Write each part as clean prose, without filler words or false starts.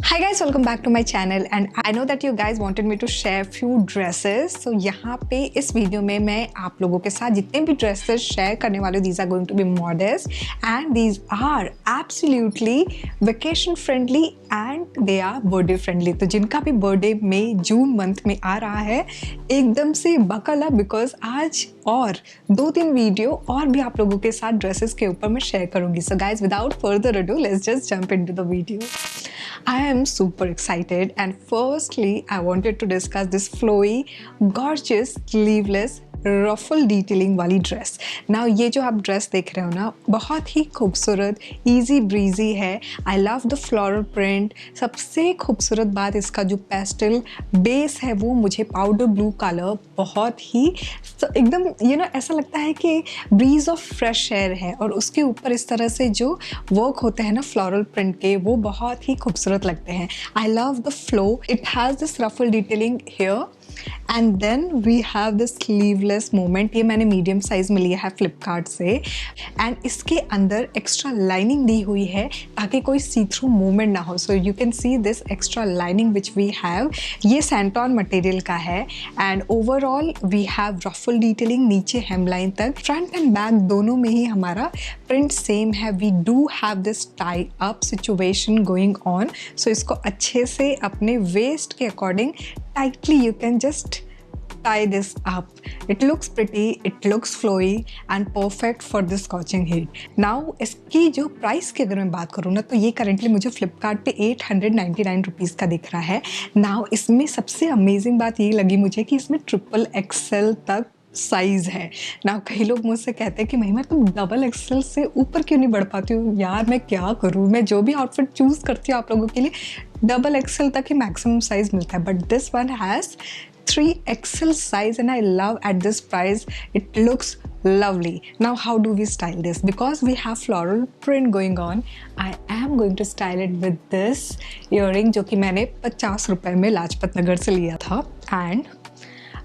Hi guys, welcome back to my channel and I know that you guys wanted me to share few dresses. So यहाँ पे इस video में मैं आप लोगों के साथ जितने भी ड्रेसेस शेयर करने वाले हूँ, these are going to be modest and these are absolutely vacation friendly and they are birthday friendly. तो जिनका भी बर्थडे मई जून मंथ में आ रहा है एकदम से बकल अप बिकॉज आज और 2-3 वीडियो और भी आप लोगों के साथ ड्रेसेस के ऊपर मैं शेयर करूँगी. So guys, without further ado, let's just jump into the video. I am super excited and firstly I wanted to discuss this flowy, gorgeous, sleeveless ruffle detailing वाली ड्रेस. नाउ ये जो आप dress देख रहे हो ना, बहुत ही खूबसूरत, इजी ब्रीजी है. आई लव द फ्लोरल प्रिंट. सबसे खूबसूरत बात इसका जो पेस्टल बेस है वो मुझे पाउडर ब्लू कलर बहुत ही एकदम ऐसा लगता है कि ब्रीज ऑफ फ्रेश एयर है और उसके ऊपर इस तरह से जो वर्क होते हैं ना फ्लोरल प्रिंट के, वो बहुत ही खूबसूरत लगते हैं. I love the flow. It has this ruffle detailing here and then we have this sleeveless moment. ये मैंने मीडियम साइज़ में लिया है फ्लिपकार्ट से एंड इसके अंदर एक्स्ट्रा लाइनिंग दी हुई है ताकि कोई सी थ्रू मूवमेंट ना हो. So you can see this extra lining which we have. ये सैंटॉन मटेरियल का है and overall we have ruffle detailing नीचे हेमलाइन तक. फ्रंट एंड बैक दोनों में ही हमारा प्रिंट सेम है. We do have this tie up situation going on. So इसको अच्छे से अपने वेस्ट के according tightly you can just tie this up. It looks pretty, it looks flowy and perfect for this scorching heat. Now इसकी जो price की अगर मैं बात करूँ ना, तो ये करेंटली मुझे फ्लिपकार्ट पे 899 रुपीज़ का दिख रहा है. नाउ इसमें सबसे अमेजिंग बात ये लगी मुझे कि इसमें XXL तक साइज़ है. ना कई लोग मुझसे कहते हैं कि महिमा तुम XXL से ऊपर क्यों नहीं बढ़ पाती हो. यार मैं क्या करूँ, मैं जो भी आउटफिट चूज़ करती हूँ आप लोगों के लिए XXL तक ही मैक्सिमम साइज़ मिलता है. But this one has 3XL size and I love at this price. It looks lovely. Now how do we style this? Because we have floral print going on, I am going to style it with this earring जो कि मैंने 50 रुपए में लाजपत नगर से लिया था. And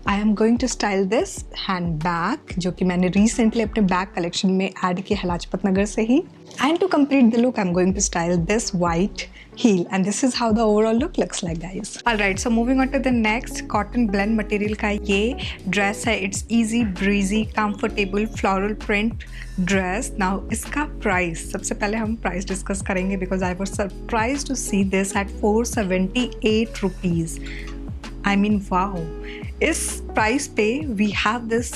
I am going to style this handbag जो कि मैंने recently अपने बैग कलेक्शन में ऐड किया है लाजपत नगर से ही. And to complete the look, I'm going to style this white heel and this is how the overall look looks like, guys. Alright, so moving on to the next cotton blend material का ये dress है. It's easy breezy comfortable floral print dress. Now इसका price, सबसे पहले हम price discuss करेंगे because I was surprised to see this at 478 rupees. I mean wow. इस price पे we have this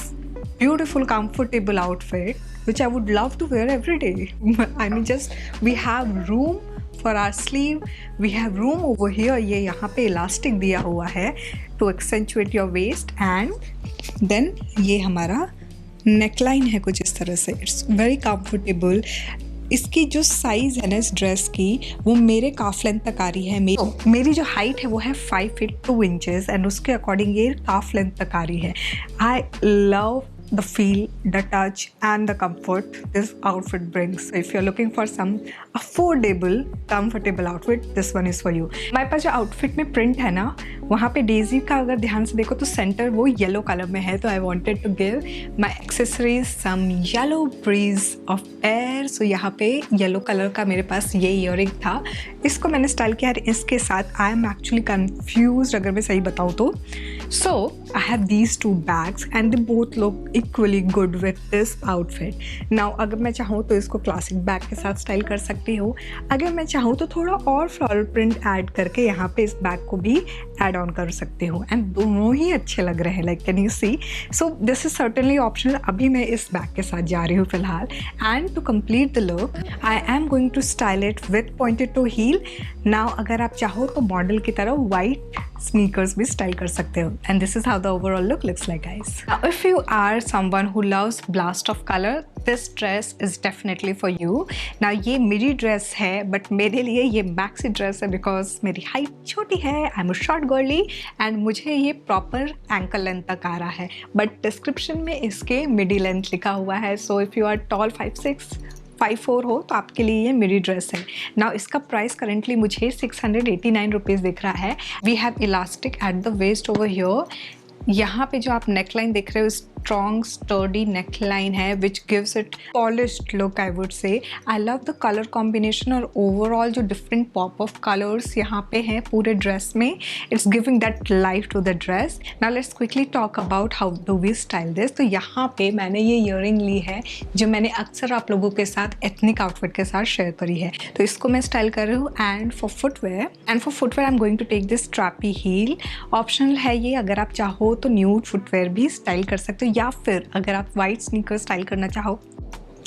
beautiful comfortable outfit which I would love to wear every day. I mean just we have room for our sleeve, we have room over here. ये यहाँ पे elastic दिया हुआ है to accentuate your waist and then ये हमारा neckline है कुछ इस तरह से. It's very comfortable. इसकी जो साइज़ है ना इस ड्रेस की वो मेरे काफ लेंथ तक आ रही है. मेरी जो हाइट है वो है 5 feet 2 inches एंड उसके अकॉर्डिंग ये काफ लेंथ तक आ रही है. I love the feel, the touch and the comfort this outfit brings. So if you're looking for some affordable comfortable outfit, this one is for you. हमारे पास जो outfit में print है ना, वहाँ पे डेजी का अगर ध्यान से देखो तो सेंटर वो येलो कलर में है. तो I wanted to give my accessories some yellow breeze of air. So यहाँ पे येलो कलर का मेरे पास ये ईयरिंग था, इसको मैंने स्टाइल किया. इसके साथ आई एम एक्चुअली कन्फ्यूज अगर मैं सही बताऊँ तो. So I have these 2 bags and they both look equally good with this outfit. Now अगर मैं चाहूँ तो इसको क्लासिक बैग के साथ स्टाइल कर सकती हूँ. अगर मैं चाहूँ तो थोड़ा और फ्लोरल प्रिंट ऐड करके यहाँ पे इस बैग को भी ऐड ऑन कर सकती हूँ एंड दोनों ही अच्छे लग रहे हैं. Like can you see. So this is certainly optional. अभी मैं इस बैग के साथ जा रही हूँ फिलहाल. And to complete the look I am going to style it with pointed toe heel. Now अगर आप चाहो तो मॉडल की तरह वाइट स्नीकर्स भी स्टाइल कर सकते हो. And this is how the overall look looks like, guys. Now if you are someone who loves blast of colour, this dress is definitely for you. ना ये मेरी ड्रेस है बट मेरे लिए ये मैक्सी ड्रेस है बिकॉज मेरी height छोटी है. I am a short girly and मुझे ये प्रॉपर एंकल लेंथ तक आ रहा है बट डिस्क्रिप्शन में इसके मिडी लेंथ लिखा हुआ है. So if you are tall 5'6", 5'4" हो तो आपके लिए ये मेरी ड्रेस है. नाउ इसका प्राइस करेंटली मुझे 689 रुपीज़ दिख रहा है. We have elastic at the waist over here. यहाँ पे जो आप नेकलाइन देख रहे हो इस strong sturdy neckline है which gives it polished look I would say. I love the color combination और overall जो different pop of colors यहाँ पे हैं पूरे dress में, it's giving that life to the dress. Now let's quickly talk about how do we style this. तो यहाँ पे मैंने ये earring ली है जो मैंने अक्सर आप लोगों के साथ ethnic outfit के साथ share करी है, तो इसको मैं style कर रही हूँ. And for footwear I'm going to take this strappy heel. Optional है ये, अगर आप चाहो तो nude footwear भी style कर सकते हो, या फिर अगर आप white sneakers style करना चाहो,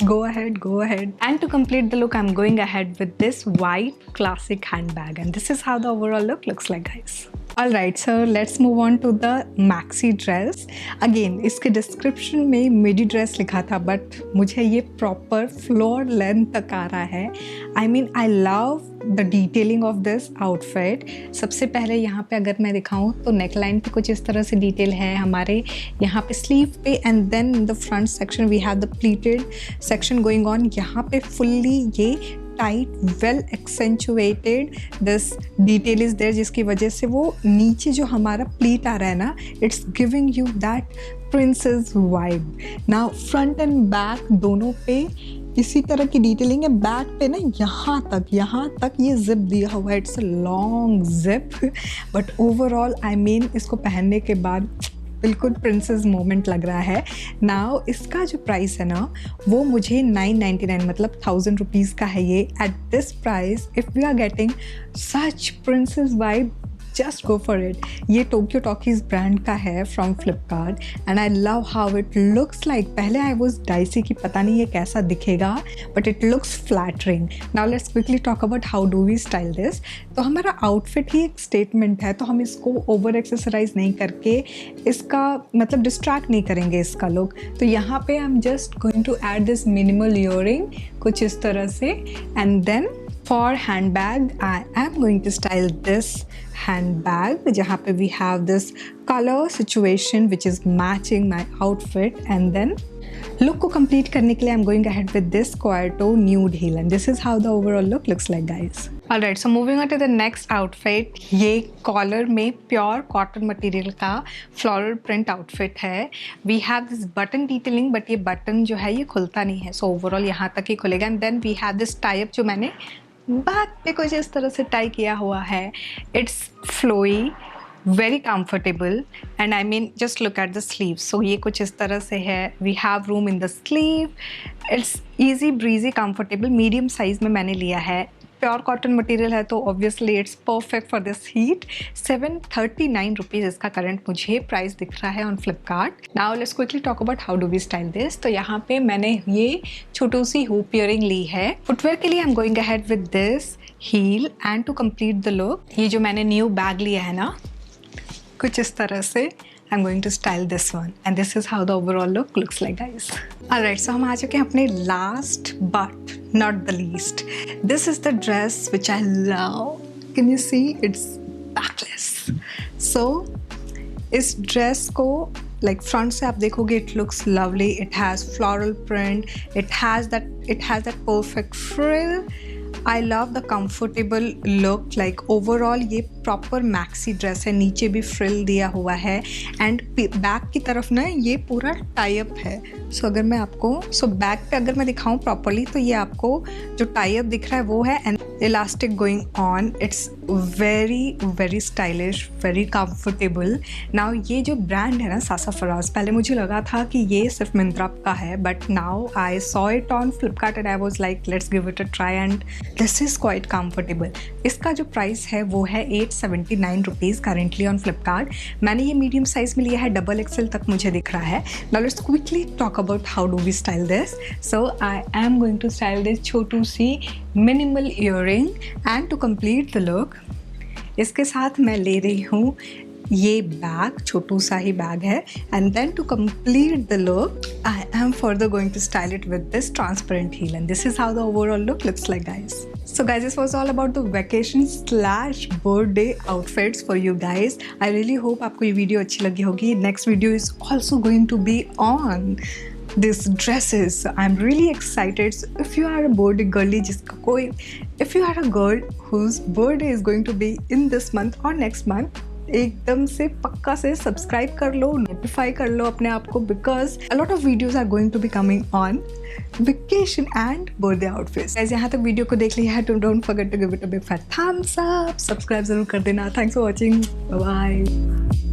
go ahead. And to complete the look I'm going ahead with this white classic handbag, and this is how the overall look looks like, guys. Alright, so let's move on to the maxi dress. Again, इसके description में midi dress लिखा था, but मुझे ये proper floor length तक आ रहा है. I mean, I love the detailing of this outfit. सबसे पहले यहाँ पे अगर मैं दिखाऊँ तो neckline पे कुछ इस तरह से detail है हमारे यहाँ पे sleeve पे, and then in the front section we have the pleated section going on. यहाँ पे fully ये tight well accentuated this detail is there, जिसकी वजह से वो नीचे जो हमारा प्लीट आ रहा है ना, it's giving you that princess vibe. Now front and back दोनों पे इसी तरह की डिटेलिंग है. बैक पे ना यहाँ तक ये जिप दिया हुआ है, it's a long zip, but overall I mean इसको पहनने के बाद बिल्कुल प्रिंसेस मोमेंट लग रहा है. नाउ इसका जो प्राइस है ना वो मुझे 999 मतलब 1000 रुपीज़ का है ये. At this price if we are getting such princess vibe, just go for it. ये टोक्यो टॉकीज ब्रांड का है from Flipkart, and I love how it looks like. पहले आई वॉज डाइसी कि पता नहीं ये कैसा दिखेगा, but it looks flattering. Now let's quickly talk about how do we style this. तो हमारा आउटफिट ही एक स्टेटमेंट है, तो हम इसको ओवर एक्सेसराइज नहीं करके इसका मतलब डिस्ट्रैक्ट नहीं करेंगे इसका लुक. तो यहाँ पे I am just going to add this minimal earring कुछ इस तरह से, and then for handbag I am going to style this handbag जहाँ पे we have this color situation which is matching my outfit, and then look को complete करने के लिए I'm going ahead with this square toe nude heel, and this is how the overall look looks like, guys. Alright, so moving on to the next outfit. ये collar में pure cotton material का floral print outfit है. We have this button detailing, but ये button जो है ये खुलता नहीं है, सो ओवरऑल यहाँ तक ही खुलेगा. And then we have this tie up जो मैंने बैक पे कुछ इस तरह से टाई किया हुआ है. It's flowy, very comfortable, and I mean just look at the sleeves. So ये कुछ इस तरह से है. We have room in the sleeve. It's easy breezy comfortable. medium size में मैंने लिया है. प्योर कॉटन मटेरियल है तो obviously it's perfect for this heat. 739 rupees इसका करंट मुझे प्राइस दिख रहा है on Flipkart. Now let's quickly talk about how do we style this. तो यहाँ पे मैंने ये छोटू सी हुप इयरिंग ली है. फुटवेयर के लिए I am going ahead with this heel, and to complete the look ये जो मैंने न्यू बैग लिया है ना कुछ इस तरह से I'm going to style this one, and this is how the overall look looks like, guys. Alright, so हम आ चुके हैं अपने last but not the least. This is the dress which I love. Can you see? It's backless. So इस dress को like front से आप देखोगे it looks lovely. It has floral print. It has that perfect frill. I love the comfortable look. Like overall ये proper maxi dress है, नीचे भी frill दिया हुआ है, and बैक की तरफ ना ये पूरा टाई अप है. सो अगर मैं आपको बैक पे अगर मैं दिखाऊँ प्रॉपरली तो ये आपको जो टाई अप दिख रहा है वो है, and elastic going on. It's very very stylish, very comfortable. Now ये जो ब्रांड है ना सासाफराज, पहले मुझे लगा था कि ये सिर्फ मिंत्रा का है, but now I saw it on Flipkart and I was like let's give it a try, and this is quite comfortable. इसका जो प्राइस है वो है 879 रुपीज़ करेंटली ऑन फ्लिपकार्ट. मैंने ये मीडियम साइज़ में लिया है, XXL तक मुझे दिख रहा है. Now let's quickly talk about how do we style this. So I am going to style this छोटू सी minimal earring, and to complete the look इसके साथ मैं ले रही हूँ ये बैग, छोटू सा ही बैग है. And then to complete the look I am further going to style it with this transparent heel, and this is how the overall look looks like, guys. So guys, this was all about the vacation/birthday outfits for you guys. I really hope आपको ये video अच्छी लगी होगी. Next video is also going to be on these dresses. So I'm really excited. So if you are a birthday girly if you are a girl whose birthday is going to be in this month or next month, एकदम से पक्का से subscribe कर लो, occupy कर लो अपने आप को, because a lot of videos are going to be coming on vacation and birthday outfits. Guys, यहाँ तक वीडियो को देख लिया है तो don't forget to give it a big fat thumbs up. Subscribe जरूर कर देना. Thanks for watching. Bye bye.